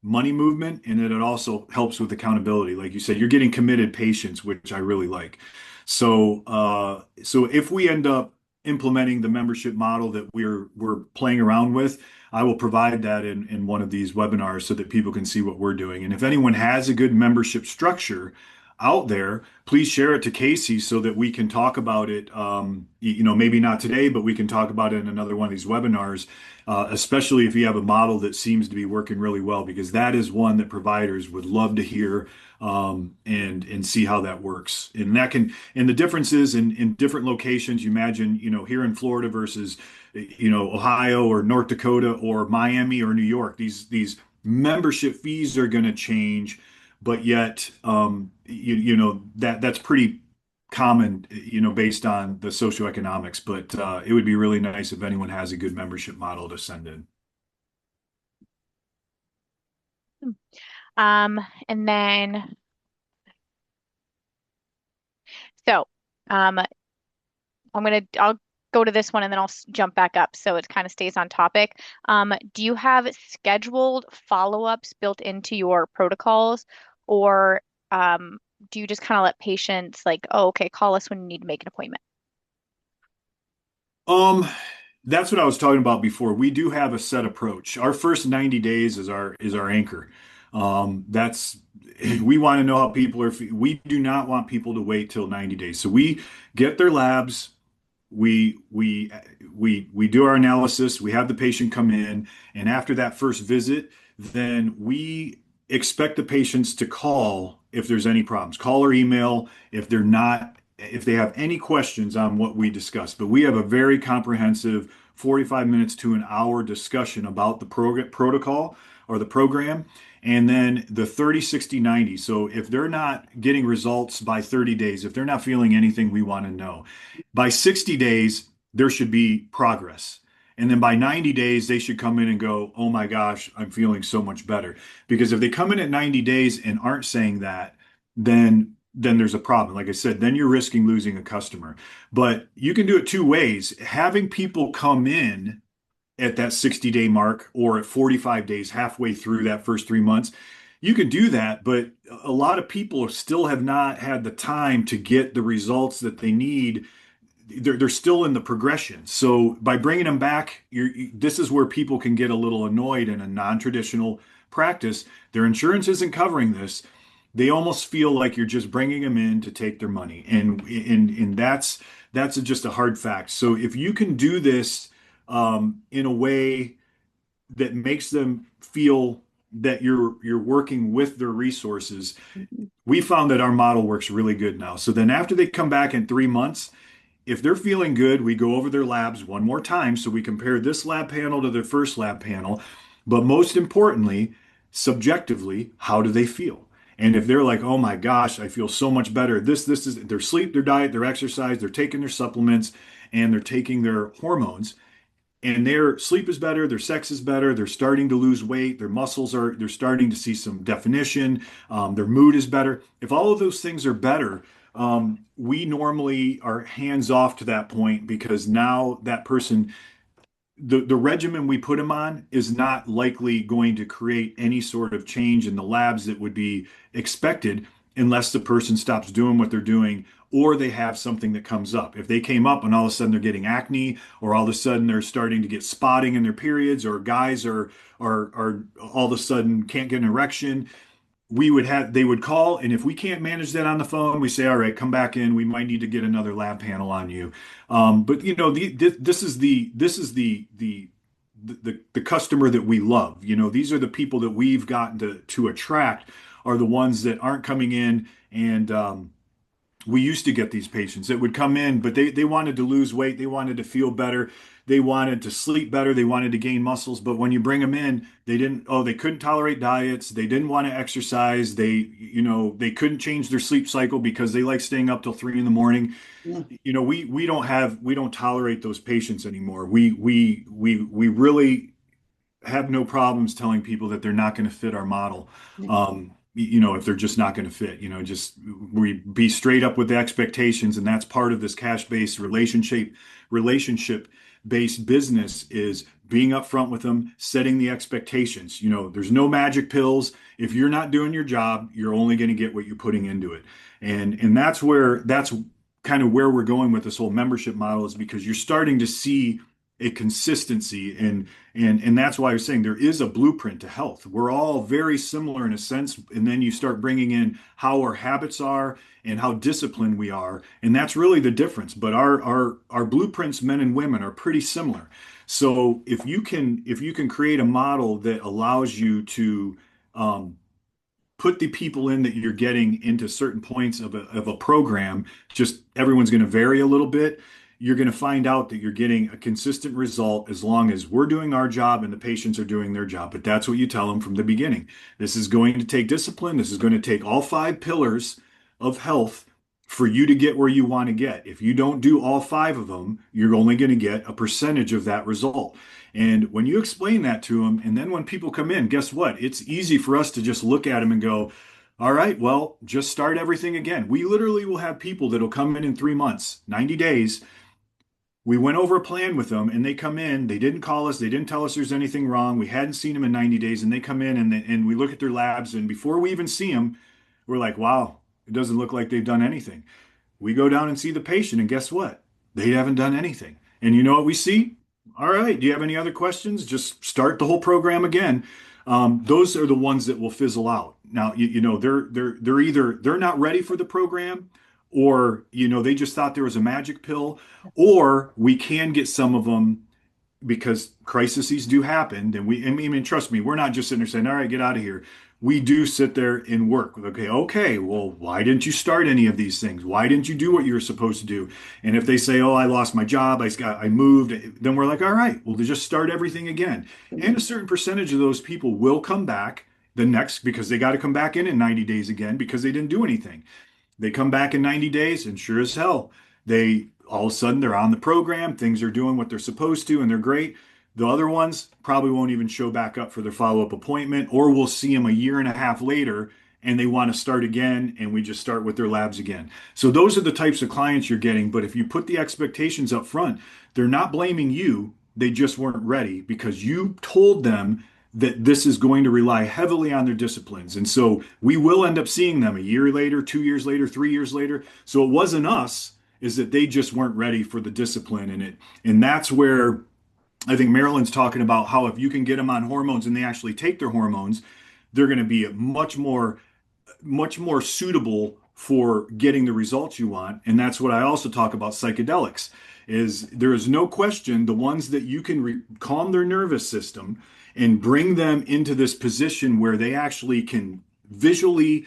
money movement, and then it also helps with accountability. Like you said, you're getting committed patients, which I really like. So if we end up implementing the membership model that we're playing around with, I will provide that in one of these webinars so that people can see what we're doing. And if anyone has a good membership structure out there, please share it to Casey so that we can talk about it. Maybe not today, but we can talk about it in another one of these webinars, especially if you have a model that seems to be working really well, because that is one that providers would love to hear and see how that works. And the differences in different locations. You imagine, here in Florida versus, Ohio or North Dakota or Miami or New York, these membership fees are going to change, but yet, that's pretty common, based on the socioeconomics. But it would be really nice if anyone has a good membership model to send in. And then, so I'll go to this one and then I'll jump back up so it kind of stays on topic. Do you have scheduled follow-ups built into your protocols, or do you just kind of let patients like, oh, okay, call us when you need to make an appointment? That's what I was talking about before. We do have a set approach. Our first 90 days is our anchor. We want to know how people are. We do not want people to wait till 90 days. So we get their labs. We do our analysis. We have the patient come in, and after that first visit, then we expect the patients to call if there's any problems. Call or email if they have any questions on what we discussed. But we have a very comprehensive 45 minutes to an hour discussion about the protocol. or the program, and then the 30, 60, 90. So if they're not getting results by 30 days, if they're not feeling anything we want to know, by 60 days, there should be progress. And then by 90 days, they should come in and go, oh my gosh, I'm feeling so much better. Because if they come in at 90 days and aren't saying that, then there's a problem. Like I said, then you're risking losing a customer. But you can do it two ways. Having people come in at that 60-day mark or at 45 days, halfway through that first 3 months, you can do that. But a lot of people still have not had the time to get the results that they need. They're still in the progression. So by bringing them back, this is where people can get a little annoyed in a non-traditional practice. Their insurance isn't covering this. They almost feel like you're just bringing them in to take their money, and that's just a hard fact. So if you can do this in a way that makes them feel that you're working with their resources, we found that our model works really good now. So then after they come back in 3 months, if they're feeling good, we go over their labs one more time. So we compare this lab panel to their first lab panel. But most importantly, subjectively, how do they feel? And if they're like, oh my gosh, I feel so much better. This is their sleep, their diet, their exercise, they're taking their supplements, and they're taking their hormones. And their sleep is better, their sex is better, they're starting to lose weight, they're starting to see some definition, their mood is better. If all of those things are better, we normally are hands off to that point, because now that person, the regimen we put them on is not likely going to create any sort of change in the labs that would be expected, unless the person stops doing what they're doing or they have something that comes up. If they came up and all of a sudden they're getting acne, or all of a sudden they're starting to get spotting in their periods, or guys are all of a sudden can't get an erection, they would call, and if we can't manage that on the phone, we say, all right, come back in. We might need to get another lab panel on you. But this is the customer that we love. These are the people that we've gotten to attract, are the ones that aren't coming in. And we used to get these patients that would come in, but they wanted to lose weight, they wanted to feel better, they wanted to sleep better, they wanted to gain muscles. But when you bring them in, they couldn't tolerate diets, they didn't want to exercise, they couldn't change their sleep cycle because they like staying up till 3 in the morning. Yeah. We don't tolerate those patients anymore. We really have no problems telling people that they're not going to fit our model. If they're just not going to fit, just we be straight up with the expectations. And that's part of this cash-based relationship-based business, is being upfront with them, setting the expectations. There's no magic pills. If you're not doing your job, you're only going to get what you're putting into it. And that's kind of where we're going with this whole membership model, is because you're starting to see a consistency, and that's why I was saying there is a blueprint to health. We're all very similar in a sense, and then you start bringing in how our habits are and how disciplined we are, and that's really the difference. But our blueprints, men and women, are pretty similar. So if you can create a model that allows you to put the people in that you're getting into certain points of a program, just everyone's going to vary a little bit. You're going to find out that you're getting a consistent result, as long as we're doing our job and the patients are doing their job. But that's what you tell them from the beginning. This is going to take discipline. This is going to take all 5 pillars of health for you to get where you want to get. If you don't do all 5 of them, you're only going to get a percentage of that result. And when you explain that to them, and then when people come in, guess what? It's easy for us to just look at them and go, all right, well, just start everything again. We literally will have people that'll come in 3 months, 90 days. We went over a plan with them, and they come in, they didn't call us, they didn't tell us there's anything wrong. We hadn't seen them in 90 days, and they come in and we look at their labs, and before we even see them, we're like, wow, it doesn't look like they've done anything. We go down and see the patient, and guess what? They haven't done anything. And you know what we see? All right, do you have any other questions? Just start the whole program again. Those are the ones that will fizzle out. Now, they're either they're not ready for the program, or they just thought there was a magic pill, or we can get some of them, because crises do happen. And I mean, trust me, we're not just sitting there saying, all right, get out of here. we do sit there and work. Okay, well, why didn't you start any of these things? Why didn't you do what you were supposed to do? And if they say, oh, I lost my job, I moved, then we're like, all right, well, to just start everything again. And a certain percentage of those people will come back because they got to come back in 90 days again because they didn't do anything. They come back in 90 days and sure as hell, they all of a sudden they're on the program, things are doing what they're supposed to, and they're great. The other ones probably won't even show back up for their follow-up appointment, or we'll see them a year and a half later and they want to start again, and we just start with their labs again. So those are the types of clients you're getting. But if you put the expectations up front, they're not blaming you. They just weren't ready because you told them that this is going to rely heavily on their disciplines. And so we will end up seeing them a year later, 2 years later, 3 years later. So it wasn't us, is that they just weren't ready for the discipline in it. And that's where I think Marilyn's talking about how if you can get them on hormones and they actually take their hormones, they're going to be much more suitable for getting the results you want. And that's what I also talk about psychedelics is there is no question the ones that you can calm their nervous system and bring them into this position where they actually can visually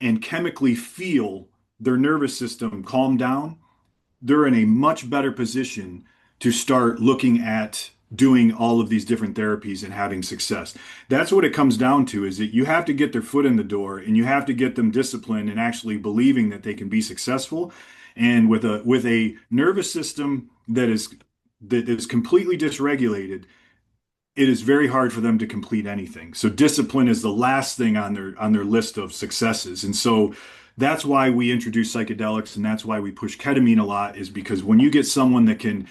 and chemically feel their nervous system calm down, they're in a much better position to start looking at doing all of these different therapies and having success. That's what it comes down to is that you have to get their foot in the door and you have to get them disciplined and actually believing that they can be successful. And with a nervous system that is completely dysregulated, it is very hard for them to complete anything. So discipline is the last thing on their list of successes. And so that's why we introduce psychedelics and that's why we push ketamine a lot is because when you get someone that can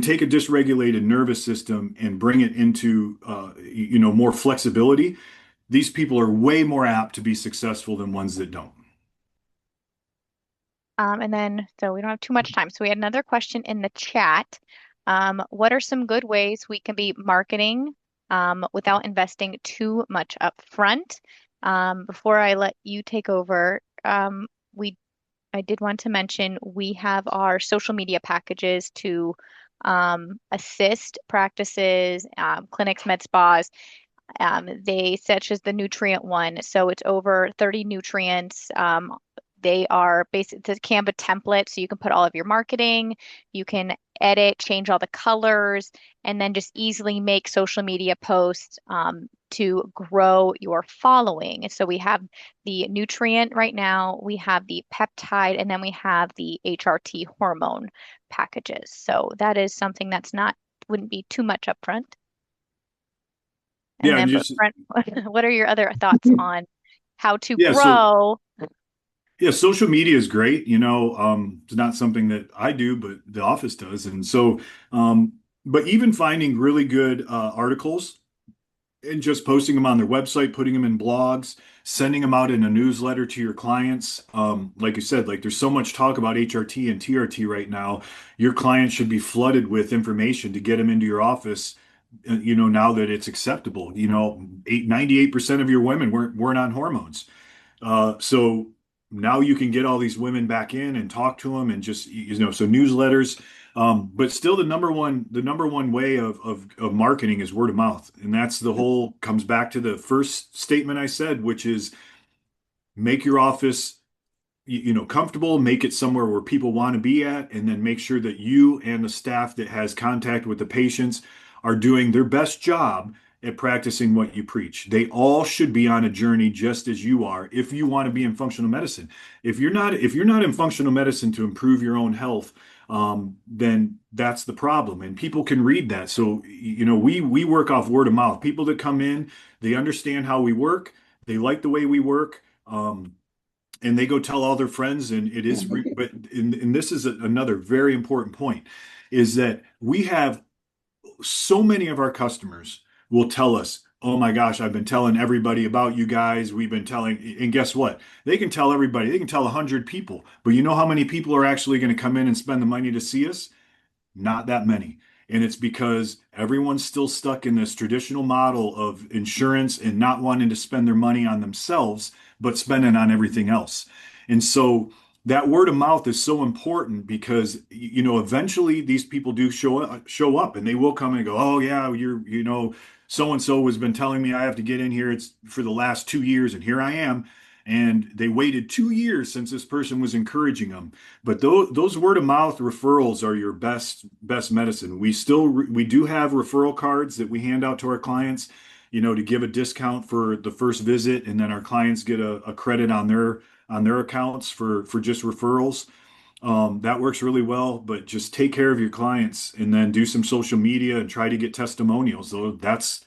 take a dysregulated nervous system and bring it into more flexibility, these people are way more apt to be successful than ones that don't. And then, so we don't have too much time. So we had another question in the chat. What are some good ways we can be marketing without investing too much up front? Before I let you take over, I did want to mention we have our social media packages to assist practices, clinics, med spas. They such as the nutrient one. So it's over 30 nutrients. They are basically it's a Canva template, so you can put all of your marketing, you can edit, change all the colors, and then just easily make social media posts to grow your following. And so we have the nutrient right now, we have the peptide, and then we have the HRT hormone packages. So that is something that's wouldn't be too much upfront. And Yeah, then, just Brent, what are your other thoughts on how to yeah, grow? yeah, social media is great. It's not something that I do, but the office does. And so, but even finding really good articles and just posting them on their website, putting them in blogs, sending them out in a newsletter to your clients. Like you said, like there's so much talk about HRT and TRT right now. Your clients should be flooded with information to get them into your office. Now that it's acceptable, 98% of your women weren't on hormones. So now you can get all these women back in and talk to them and just, so newsletters. But still the number one way of marketing is word of mouth. And that's comes back to the first statement I said, which is make your office, comfortable, make it somewhere where people want to be at, and then make sure that you and the staff that has contact with the patients are doing their best job at practicing what you preach. They all should be on a journey just as you are if you want to be in functional medicine. If you're not in functional medicine to improve your own health, then that's the problem. And people can read that. So, we work off word of mouth. People that come in, they understand how we work, they like the way we work, and they go tell all their friends. And it is, and this is another very important point, is that we have so many of our customers will tell us, oh my gosh, I've been telling everybody about you guys. We've been telling, and guess what? They can tell everybody, they can tell 100 people, but you know how many people are actually going to come in and spend the money to see us? Not that many. And it's because everyone's still stuck in this traditional model of insurance and not wanting to spend their money on themselves, but spending on everything else. And so that word of mouth is so important because, eventually these people do show up and they will come and go, oh yeah, so-and-so has been telling me I have to get in here. It's for the last 2 years, and here I am. And they waited 2 years since this person was encouraging them. But those word of mouth referrals are your best medicine. We do have referral cards that we hand out to our clients, to give a discount for the first visit, and then our clients get a credit on their accounts for just referrals. That works really well, but just take care of your clients and then do some social media and try to get testimonials. So that's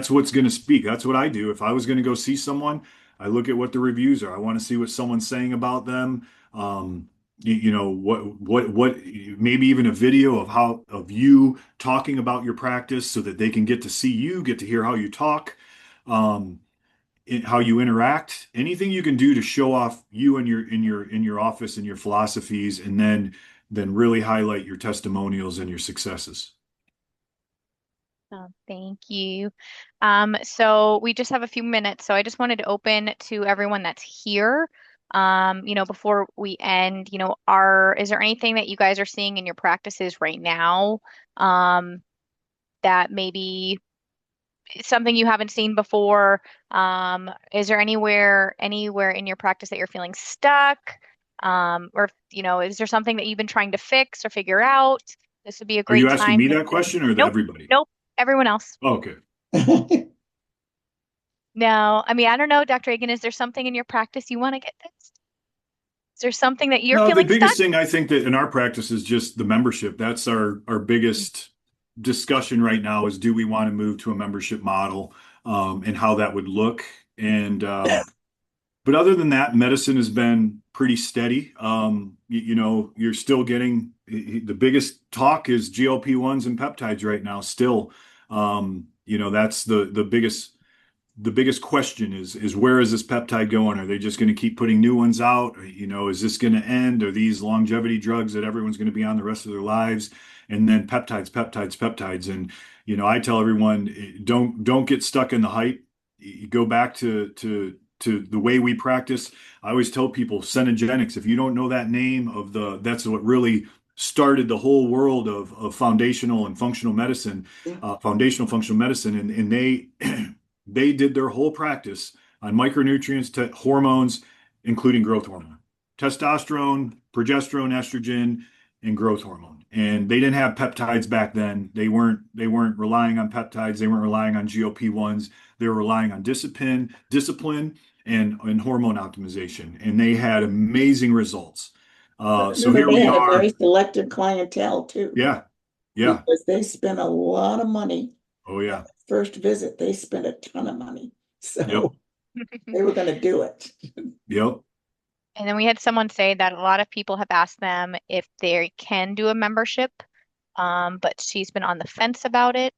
what's going to speak. That's what I do. If I was going to go see someone, I look at what the reviews are. I want to see what someone's saying about them. What maybe even a video of you talking about your practice so that they can get to see you, get to hear how you talk. How you interact, anything you can do to show off you and your office and your philosophies, and then really highlight your testimonials and your successes. Oh, thank you. So we just have a few minutes, so I just wanted to open to everyone that's here. Before we end, is there anything that you guys are seeing in your practices right now, that maybe something you haven't seen before? Is there anywhere in your practice that you're feeling stuck? Or, is there something that you've been trying to fix or figure out? This would be a Are you great asking time me to. that question or Nope, everybody? nope, everyone else. Oh, okay. No, I mean, I don't know, Dr. Agin, is there something in your practice you want to get fixed? Is there something that you're No, the feeling stuck? biggest thing I think that in our practice is just the membership. That's our biggest discussion right now is, do we want to move to a membership model, and how that would look. And but other than that, medicine has been pretty steady. You're still getting the biggest talk is GLP-1s and peptides right now still. That's the biggest question is where is this peptide going? Are they just going to keep putting new ones out? Is this going to end? Are these longevity drugs that everyone's going to be on the rest of their lives? And then peptides. And, I tell everyone, don't get stuck in the hype. You go back to the way we practice. I always tell people, Cenogenics, if you don't know that name that's what really started the whole world of foundational and functional medicine, foundational functional medicine. And they, they did their whole practice on micronutrients to hormones, including growth hormone, testosterone, progesterone, estrogen, and growth hormone. And they didn't have peptides back then. They weren't relying on peptides. They weren't relying on GLP-1s. They were relying on discipline and hormone optimization. And they had amazing results. So here they we had a are. very selective clientele too. Yeah. Yeah. Because they spent a lot of money. Oh, yeah. First visit, they spent a ton of money. So Yep. they were going to do it. Yep. And then we had someone say that a lot of people have asked them if they can do a membership, but she's been on the fence about it.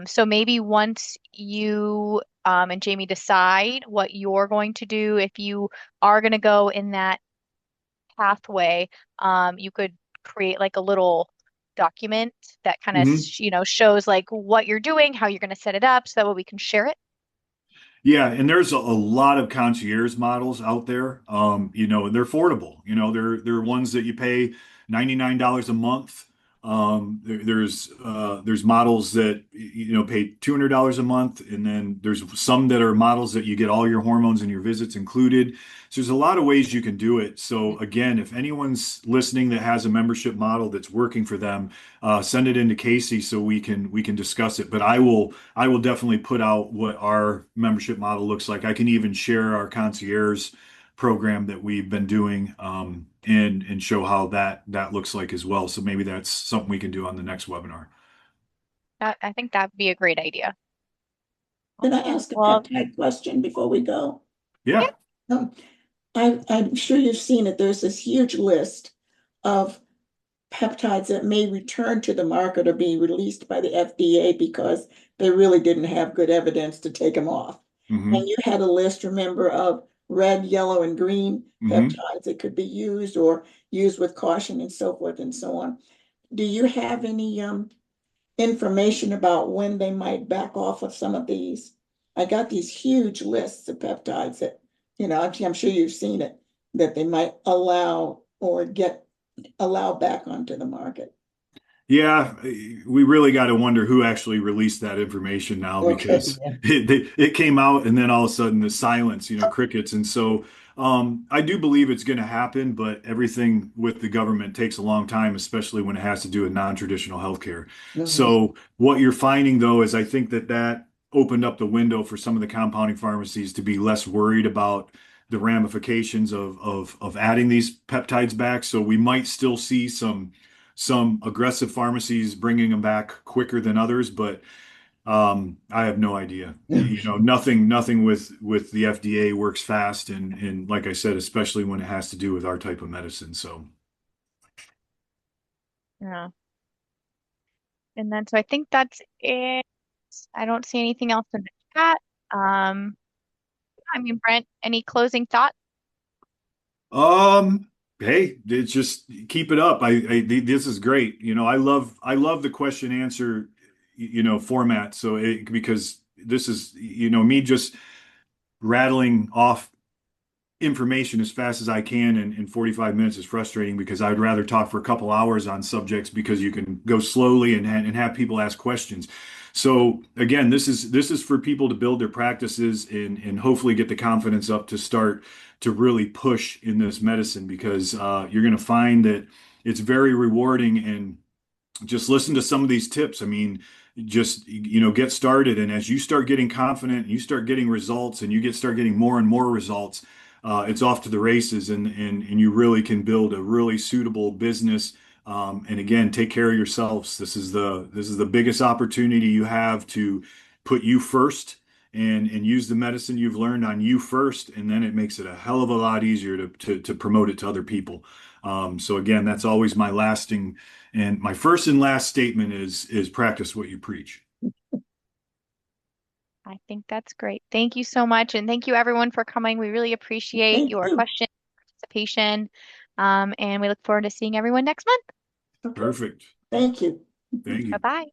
So maybe once you and Jamie decide what you're going to do, if you are going to go in that pathway, you could create like a little document that kind of, shows like what you're doing, how you're going to set it up, so that way we can share it. Yeah, and there's a lot of concierge models out there. They're affordable. They're ones that you pay $99 a month. There's models that pay $200 a month, and then there's some that are models that you get all your hormones and your visits included. So there's a lot of ways you can do it. So again, if anyone's listening that has a membership model that's working for them, send it into Casey so we can discuss it. But I will definitely put out what our membership model looks like. I can even share our concierge program that we've been doing, and show how that looks like as well. So maybe that's something we can do on the next webinar. I think that'd be a great idea. Can I ask a peptide question before we go? Yeah. I'm sure you've seen it. There's this huge list of peptides that may return to the market or be released by the FDA because they really didn't have good evidence to take them off. Mm-hmm. And you had a list, remember, of red, yellow, and green peptides that could be used or used with caution and so forth and so on. Do you have any information about when they might back off of some of these? I got these huge lists of peptides that, I'm sure you've seen it, that they might allow back onto the market. Yeah, we really got to wonder who actually released that information now, Okay, because yeah. it came out and then all of a sudden the silence, crickets. And so I do believe it's going to happen, but everything with the government takes a long time, especially when it has to do with non-traditional healthcare. Mhm. So what you're finding though is I think that opened up the window for some of the compounding pharmacies to be less worried about the ramifications of adding these peptides back. So we might still see some aggressive pharmacies bringing them back quicker than others, but I have no idea. Nothing with the FDA works fast, and like I said, especially when it has to do with our type of medicine. So Yeah. And then, so I think that's it. I don't see anything else in the chat. Um, I mean, Brent, any closing thoughts? um, hey, it's just keep it up. This is great. I love the question answer, format. So because this is me just rattling off information as fast as I can in 45 minutes is frustrating, because I would rather talk for a couple hours on subjects because you can go slowly and have people ask questions. So again, this is for people to build their practices and hopefully get the confidence up to start to really push in this medicine, because you're going to find that it's very rewarding. And just listen to some of these tips. I mean, just get started, and as you start getting confident and you start getting results and start getting more and more results, it's off to the races, and you really can build a really suitable business. And again, take care of yourselves. This is the biggest opportunity you have to put you first, and use the medicine you've learned on you first, and then it makes it a hell of a lot easier to promote it to other people. So again, that's always my lasting and my first and last statement is practice what you preach. I think that's great. Thank you so much. And thank you everyone for coming. We really appreciate Thank your you. questions, participation. And we look forward to seeing everyone next month. Okay, Perfect. thank you. Thank you. Bye-bye.